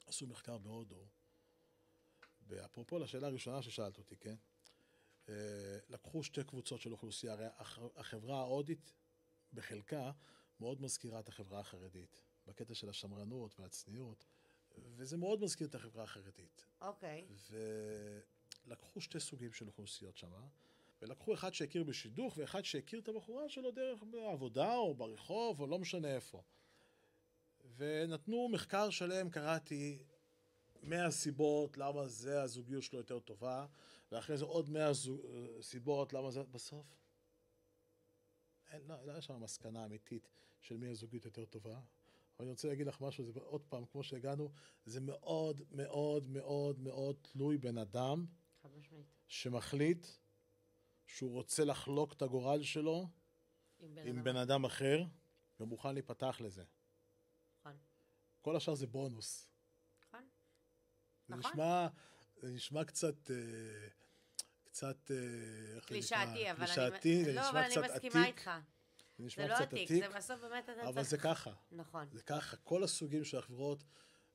עשו מחקר בהודו, ואפרופו לשאלה הראשונה ששאלת אותי, כן? לקחו 2 קבוצות של אוכלוסייה, הרי החברה ההודית בחלקה מאוד מזכירה את החברה החרדית, בקטע של השמרנות והצניעות, וזה מאוד מזכיר את החברה החרדית. אוקיי. ולקחו 2 סוגים של אוכלוסיות שמה, ולקחו אחד שהכיר בשידוך, ואחד שהכיר את הבחורה שלו דרך בעבודה או ברחוב, או לא משנה איפה. סיבות, מחקר שלם, קראתי 100 סיבות למה זה הזוגיות שלו יותר טובה, ואחרי זה עוד 100 סיבות למה זה... בסוף, לא יש שם מסקנה אמיתית של מי הזוגיות יותר טובה. אבל אני רוצה להגיד לך משהו, זה עוד פעם, כמו שהגענו, זה מאוד מאוד מאוד מאוד תלוי בן אדם שמחליט שהוא רוצה לחלוק את הגורל שלו עם בן אדם אחר, ומוכן להיפתח לזה. נכון. כל השאר זה בונוס. נכון. זה נשמע קצת קלישאתי, אבל אני מסכימה איתך. זה לא עתיק, זה בסוף באמת אתה צריך... אבל זה ככה. נכון. זה ככה. כל הסוגים של החברות,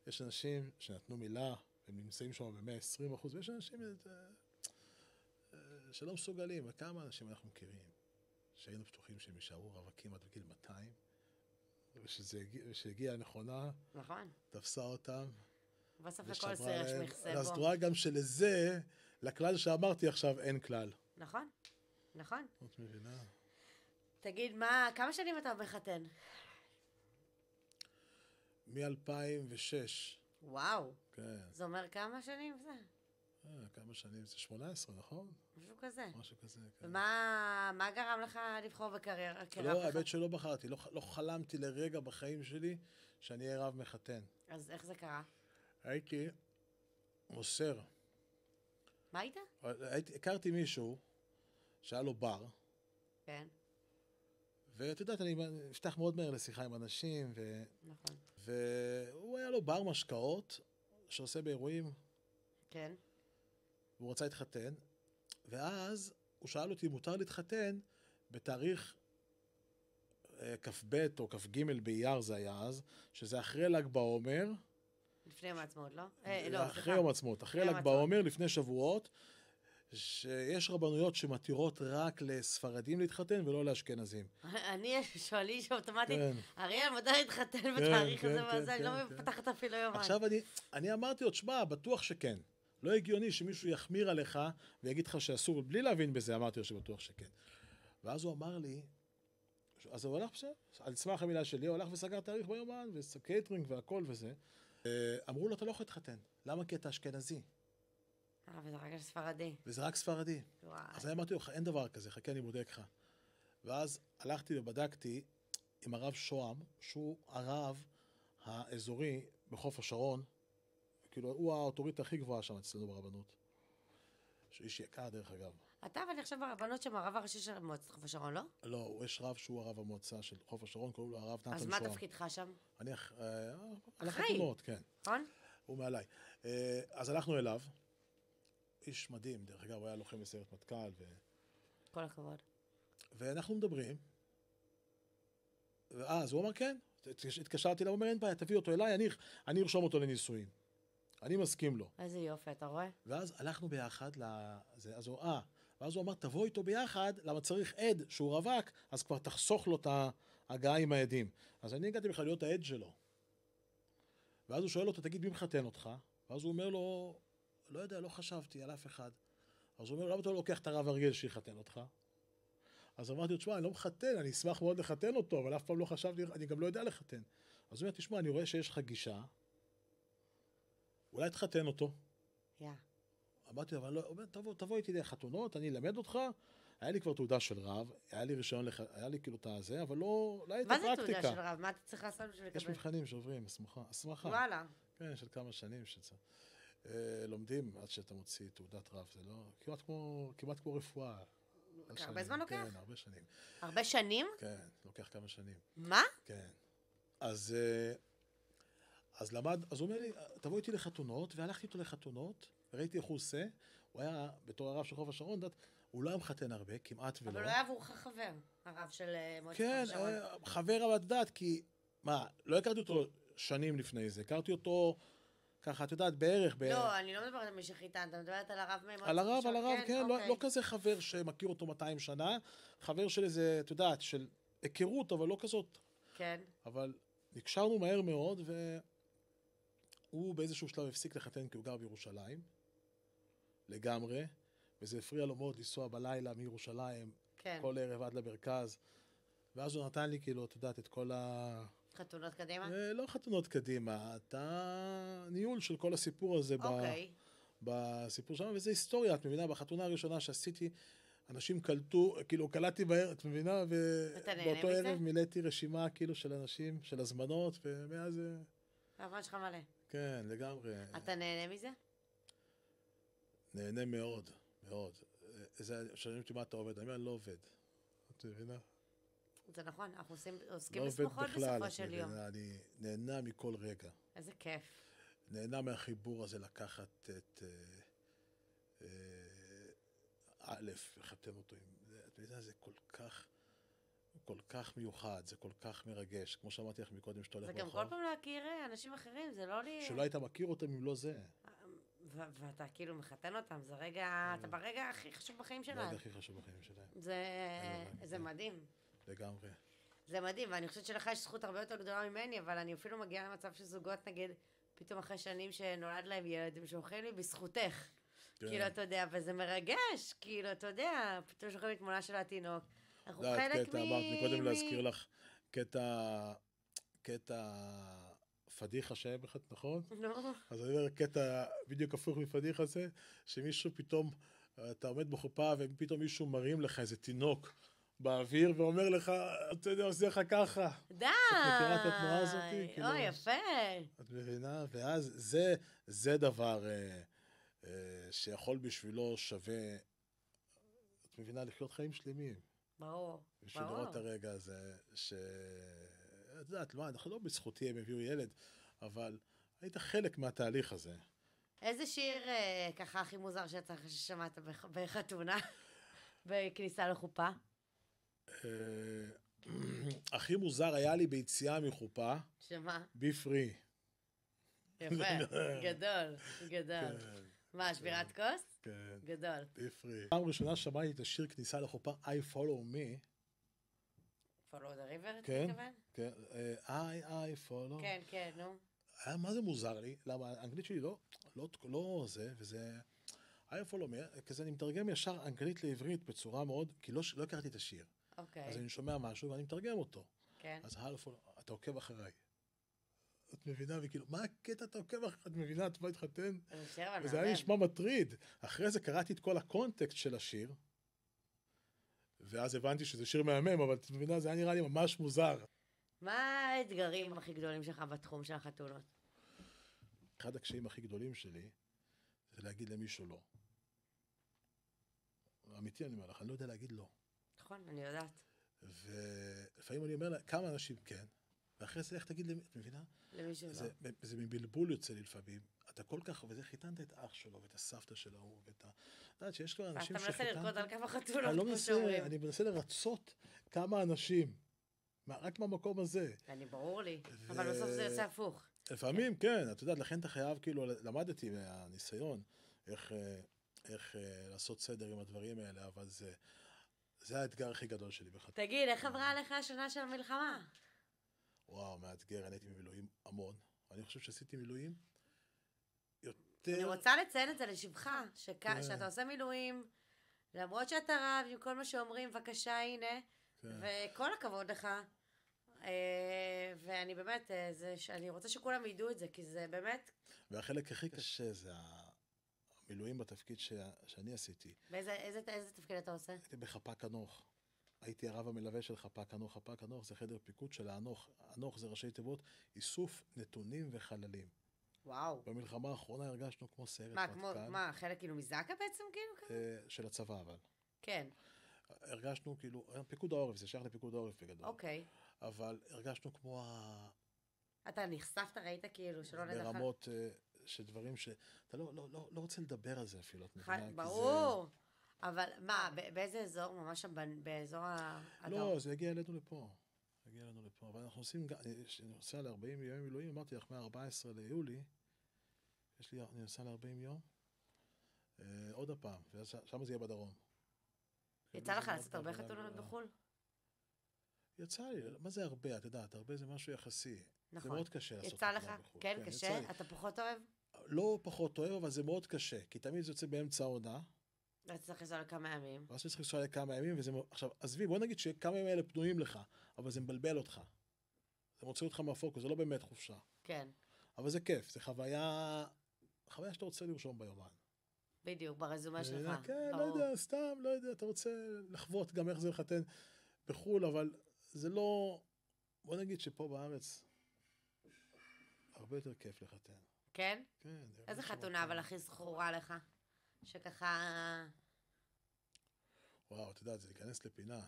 יש אנשים שנתנו מילה, הם נמצאים שם ב-120%, ויש אנשים שלא מסוגלים. וכמה אנשים אנחנו מכירים, שהיינו פתוחים שהם יישארו רווקים עד בגיל 200, ושהגיעה הנכונה, נכון. תפסה אותם. בסוף לכל סרט יש מכסה בו. אז את רואה גם שלזה, לכלל שאמרתי עכשיו, אין כלל. נכון, נכון. את מבינה? תגיד, כמה שנים אתה מחתן? מ-2006. וואו. כן. זה אומר כמה שנים זה? כמה שנים? זה 18, נכון? משהו כזה. משהו כזה, כן. ומה גרם לך לבחור בקריירה? לא, האמת שלא בחרתי. לא חלמתי לרגע בחיים שלי שאני אהיה רב מחתן. אז איך זה קרה? הייתי מוסר. מה היית? הכרתי מישהו שהיה לו בר. כן. ואת יודעת, אני אפתח מאוד מהר לשיחה עם אנשים, נכון. והוא היה לו בר משקאות שעושה באירועים. כן. והוא רצה להתחתן, ואז הוא שאל אותי, מותר להתחתן בתאריך כ"ב או כ"ג באייר זה היה אז, שזה אחרי ל"ג בעומר. לפני יום העצמאות, לא? אחרי יום העצמאות, אחרי ל"ג בעומר, לפני שבועות, שיש רבנויות שמתירות רק לספרדים להתחתן ולא לאשכנזים. אני שואלי שאוטומטית, אריאל, מותר להתחתן בתאריך הזה וזה, אני לא מפתחת אפילו יומיים. עכשיו אני אמרתי לו, תשמע, בטוח שכן. לא הגיוני שמישהו יחמיר עליך ויגיד לך שאסור, בלי להבין בזה, אמרתי לו שבטוח שכן. ואז הוא אמר לי, אז הוא הלך בסדר, על סמך המילה שלי, הוא הלך וסגר תאריך ביומן, וקייטרינג והכל וזה. אמרו לו, אתה לא יכול להתחתן. למה? כי אתה אשכנזי. וזה רק ספרדי. וזה רק ספרדי. אז אני אמרתי לו, אין דבר כזה, חכה, אני בודק לך. ואז הלכתי ובדקתי עם הרב שוהם, שהוא הרב האזורי בחוף השרון, כאילו, הוא האוטוריטה הכי גבוהה שם אצלנו ברבנות. איש יקר, דרך אגב. אתה, אבל אני חושב ברבנות שם הרב הראשי של מועצת חוף השרון, לא? לא, יש רב שהוא הרב המועצה של חוף השרון, קוראים לו הרב נתן שוהם. אז מה תפקידך שם? אני על החתונות, כן. נכון? הוא מעליי. אז הלכנו אליו, איש מדהים, דרך אגב, הוא היה לוחם בסיירת מטכ"ל. כל הכבוד. ואנחנו מדברים, ואז הוא אמר, כן, התקשרתי אליו, הוא אומר, אין בעיה, תביא אותו אליי, אני ארשום אותו לנישואין. אני מסכים לו. איזה יופי, אתה רואה? ואז הלכנו ביחד לזה, ואז הוא אמר, תבוא איתו ביחד, למה צריך עד שהוא רווק, אז כבר תחסוך לו את ההגעה עם העדים. אז אני הגעתי בכלל להיות העד שלו. ואז הוא שואל אותו, תגיד, מי מחתן אותך? ואז הוא אומר לו, לא יודע, לא חשבתי על אף אחד. אז הוא אומר, למה אתה לא לוקח את הרב הרגל שיחתן אותך? אז אמרתי לו, תשמע, אני לא מחתן, אני אשמח מאוד לחתן אותו, אבל אף פעם לא חשבתי, אני גם לא יודע לחתן. אז הוא אומר, תשמע, אני רואה שיש לך גישה, אולי תחתן אותו. אמרתי לו, אבל לא, תבוא איתי לחתונות, אני אלמד אותך. היה לי כבר תעודה של רב, היה לי רישיון, היה לי כאילו את הזה, אבל לא הייתה פרקטיקה. מה זה תעודה של רב? מה אתה צריך לעשות בשביל לקבל? יש מבחנים שעוברים, הסמכה. וואלה. כן, של כמה שנים לומדים עד שאתה מוציא תעודת רב, זה לא, כמעט כמו רפואה. הרבה זמן לוקח? כן, הרבה שנים. הרבה שנים? כן, לוקח כמה שנים. מה? כן. אז הוא אומר לי, תבוא איתי לחתונות, והלכתי איתו לחתונות, וראיתי איך הוא עושה, הוא היה בתור הרב של חוף השרון, הוא לא היה מחתן הרבה, כמעט ולא. אבל הוא היה עבורך חבר, הרב של מועצת חוף השרון. כן, חבר אבל את יודעת, כי, לא הכרתי אותו שנים לפני זה, הכרתי אותו ככה, את יודעת, בערך. לא, אני לא מדברת על מי שחיתן, אתה מדברת על הרב ממועצת על הרב, כן, לא כזה חבר שמכיר אותו 200 שנה, חבר של איזה, את יודעת, של היכרות, אבל לא כזאת. כן. אבל נקשרנו מהר מאוד, והוא באיזשהו שלב הפסיק לחתן כי הוא גר בירושלים, לגמרי, וזה הפריע לו מאוד לנסוע בלילה מירושלים, כל ערב עד למרכז, ואז הוא נתן לי כאילו, את יודעת, את כל חתונות קדימה? לא חתונות קדימה, אתה ניהול של כל הסיפור הזה אוקיי. בסיפור שם, וזה היסטוריה, את מבינה? בחתונה הראשונה שעשיתי, אנשים קלטו, כאילו קלטתי בערב, את מבינה? אתה נהנה ובאותו מזה? ערב מילאתי רשימה כאילו של אנשים, של הזמנות, ומאז זה... הזמן שלך מלא. כן, לגמרי. אתה נהנה מזה? נהנה מאוד, מאוד. שואלים אותי מה אתה עובד, אני אומר, אני לא עובד. את מבינה? זה נכון, אנחנו עוסקים לא עובד בשמחות בכלל, בסופו את של יום. מבינה, אני נהנה מכל רגע. איזה כיף. נהנה מהחיבור הזה לקחת את א', לחתן אותו עם... את מבינה, זה כל כך מיוחד, זה כל כך מרגש. כמו שאמרתי לך מקודם, שאתה הולך זה גם ברחוב. כל פעם להכיר אנשים אחרים, זה לא לי... שלא היית מכיר אותם אם לא זה. ואתה כאילו מחתן אותם, זה רגע, אתה ברגע הכי חשוב בחיים זה הרגע שלהם. הכי חשוב בחיים שלהם. זה מדהים. לגמרי. זה מדהים, ואני חושבת שלך יש זכות הרבה יותר גדולה ממני, אבל אני אפילו מגיעה למצב שזוגות, נגיד, פתאום אחרי שנים שנולד להם ילד, הם שולחים לי בזכותך. כן. כאילו, אתה יודע, וזה מרגש, כאילו, אתה יודע, פתאום שולחים לי תמונה של התינוק. אנחנו לא, חלק קטע, אמרת מקודם להזכיר לך, קטע פדיחה שהיה בכלל, נכון? נו. אז אני אומר, קטע בדיוק הפוך מפדיחה זה, שמישהו פתאום, אתה עומד בחופה ופתאום מישהו מרים לך איזה תינוק באוויר ואומר לך, אתה יודע, עושה לך ככה. די! את מכירה את התנועה הזאת? כאילו, אוי, יפה. את מבינה? ואז זה דבר שיכול בשבילו שווה, את מבינה, לחיות חיים שלמים. ברור, בשביל ברור. לראות את הרגע הזה, את יודעת, מה, אנחנו לא בזכותי הם הביאו ילד, אבל היית חלק מהתהליך הזה. איזה שיר ככה הכי מוזר שיצא לך ששמעת בחתונה? בכניסה לחופה? הכי מוזר היה לי ביציאה מחופה, שמה? be free. יפה, גדול, גדול. מה, שבירת כוס? כן, גדול. be free. פעם ראשונה שמעתי את השיר כניסה לחופה, I follow me. follow the river, אתה כן, מתכוון? כן, I follow. כן, כן, נו. היה מה זה מוזר לי, למה האנגלית שלי לא זה, וזה... I follow me, כזה אני מתרגם ישר אנגלית לעברית בצורה מאוד, כי לא הכרתי את השיר. אוקיי. אז אני שומע משהו ואני מתרגם אותו. כן. אז אתה עוקב אחריי. את מבינה? וכאילו, מה הקטע אתה עוקב אחריי? את מבינה? את בא להתחתן? זה שיר אבל וזה היה נשמע מטריד. אחרי זה קראתי את כל הקונטקסט של השיר, ואז הבנתי שזה שיר מהמם, אבל את מבינה? זה היה נראה לי ממש מוזר. מה האתגרים הכי גדולים שלך בתחום של החתונות? אחד הקשיים הכי גדולים שלי, זה להגיד למישהו לא. אמיתי אני אומר לך, אני לא יודע להגיד לא. נכון, אני יודעת. ולפעמים אני אומר לה, כמה אנשים כן, ואחרי זה איך תגיד למי, את מבינה? למישהו לא. זה מבלבול יוצא לי לפעמים. אתה כל כך, וזה חיתנת את אח שלו, ואת הסבתא של ההוא, ואת ה... אתה יודעת שיש כבר אנשים אתה מנסה לרקוד על כמה חתונות, אני לא כמו מנסה, שאומרים. אני מנסה לרצות כמה אנשים, רק מהמקום הזה. אני ברור לי, אבל בסוף זה יוצא הפוך. לפעמים, כן, את יודעת, לכן אתה חייב, כאילו, למדתי מהניסיון, איך לעשות סדר עם הדברים האלה, אבל זה האתגר הכי גדול שלי בחתונה. תגיד, איך עברה עליך השנה של המלחמה? וואו, מאתגר, אני הייתי במילואים המון. אני חושב שעשיתי מילואים אני יותר... רוצה לציין את זה לשבחך, שאתה עושה מילואים, למרות שאתה רב עם כל מה שאומרים, בבקשה, הנה, וכל הכבוד לך. ואני באמת, אני רוצה שכולם ידעו את זה, כי זה באמת... והחלק הכי קשה זה המילואים בתפקיד שאני עשיתי. איזה תפקיד אתה עושה? הייתי בחפ"ק הנוך. הייתי הרב המלווה של חפ"ק הנוך. חפ"ק הנוך זה חדר פיקוד של הנוך. הנוך זה ראשי תיבות, איסוף נתונים וחללים. וואו. במלחמה האחרונה הרגשנו כמו סיירת מטכ"ל. מה, חלק כאילו מזק"א בעצם כאילו כזה? של הצבא אבל. כן. הרגשנו כאילו, פיקוד העורף, זה שייך לפיקוד העורף בגדול. אוקיי. אבל הרגשנו כמו אתה נחשפת, ראית כאילו שלא נדע לך? ברמות של דברים שאתה לא רוצה לדבר על זה אפילו. ברור. אבל מה, באיזה אזור? ממש באזור האדום? לא, זה הגיע אלינו לפה. אבל אנחנו עושים, אני נוסע ל-40 יום מילואים, אמרתי לך, מה-14 ליולי, אני נוסע ל-40 יום, עוד הפעם, ושם זה יהיה בדרום. יצא לך לעשות הרבה חתונות בחו"ל? יצא לי, מה זה הרבה? את יודעת, הרבה זה משהו יחסי. נכון. זה מאוד קשה לעשות יצא חתונה לך? בחו"ל. כן, קשה? אתה פחות אוהב? לא פחות אוהב, אבל זה מאוד קשה, כי תמיד זה יוצא באמצע העונה. אתה צריך לנסוע לכמה ימים. ואז צריך לנסוע לכמה ימים, עכשיו, עזבי, בוא נגיד שכמה ימים האלה פנויים לך, אבל זה מבלבל אותך. זה מוציא אותך מהפוקוס, זה לא באמת חופשה. כן. אבל זה כיף, זה חוויה שאתה רוצה לרשום ביומן. בדיוק, ברזומה שלך. כן, לא ברור. יודע, סתם, לא יודע, אתה רוצה לחוות גם איך זה לחתן בחו"ל, אבל זה לא... בוא נגיד שפה בארץ הרבה יותר כיף לחתן. כן? כן. איזה חתונה אבל הכי זכורה לך? שככה... וואו, אתה יודע, זה להיכנס לפינה.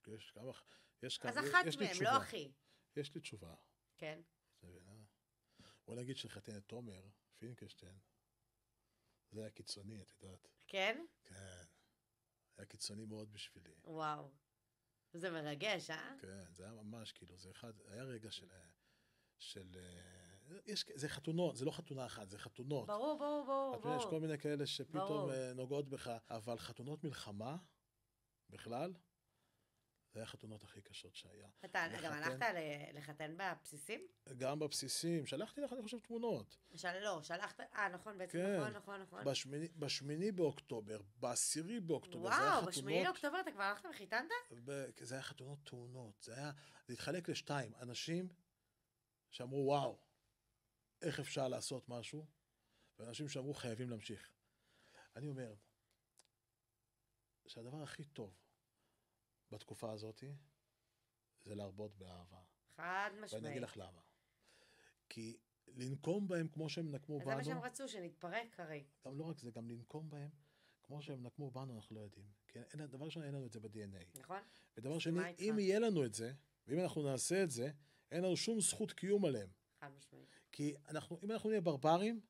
יש כמה... אז אחת יש לי מהם, תשובה. לא הכי. יש לי תשובה. כן. אתה מבין, אה? בוא נגיד שלחתן את תומר, פינקשטיין, זה היה קיצוני, את יודעת. כן? כן. היה קיצוני מאוד בשבילי. וואו. זה מרגש, אה? כן, זה היה ממש, כאילו, זה אחד, היה רגע זה חתונות, זה לא חתונה אחת, זה חתונות. ברור. את יודעת, יש כל מיני כאלה שפתאום ברור. נוגעות בך, אבל חתונות מלחמה, בכלל, זה היה החתונות הכי קשות שהיה. אתה גם הלכת לחתן בבסיסים? גם בבסיסים, שלחתי לך, אני חושב, תמונות. לא, שלחת... נכון, בעצם, כן. נכון. בשמיני באוקטובר, בעשירי באוקטובר, זה היה וואו, חתונות... בשמיני לאוקטובר אתה כבר הלכת וחיתנת? זה היה חתונות תאונות, זה התחלק לשתיים, אנשים שאמרו, וואו, איך אפשר לעשות משהו, ואנשים שאמרו, חייבים להמשיך. אני אומר, שהדבר הכי טוב בתקופה הזאת, זה להרבות באהבה. חד משמעית. ואני אגיד לך למה. כי לנקום בהם כמו שהם נקמו בנו... זה מה שהם רצו, שנתפרק הרי. גם לא רק זה, גם לנקום בהם כמו שהם נקמו בנו, אנחנו לא יודעים. כי דבר ראשון, אין לנו את זה ב-DNA. נכון? ודבר שני, אם יהיה לנו את זה, ואם אנחנו נעשה את זה, אין לנו שום זכות קיום עליהם. חד משמעית. כי אם אנחנו נהיה ברברים,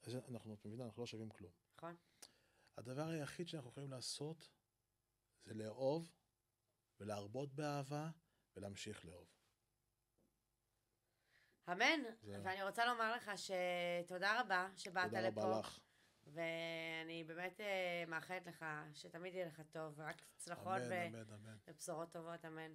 אז אנחנו לא שווים כלום. נכון. הדבר היחיד שאנחנו יכולים לעשות, זה לאהוב, ולהרבות באהבה, ולהמשיך לאהוב. אמן. ואני רוצה לומר לך שתודה רבה שבאת לפה. תודה רבה לך. ואני באמת מאחלת לך שתמיד יהיה לך טוב, ורק הצלחות ובשורות טובות, אמן.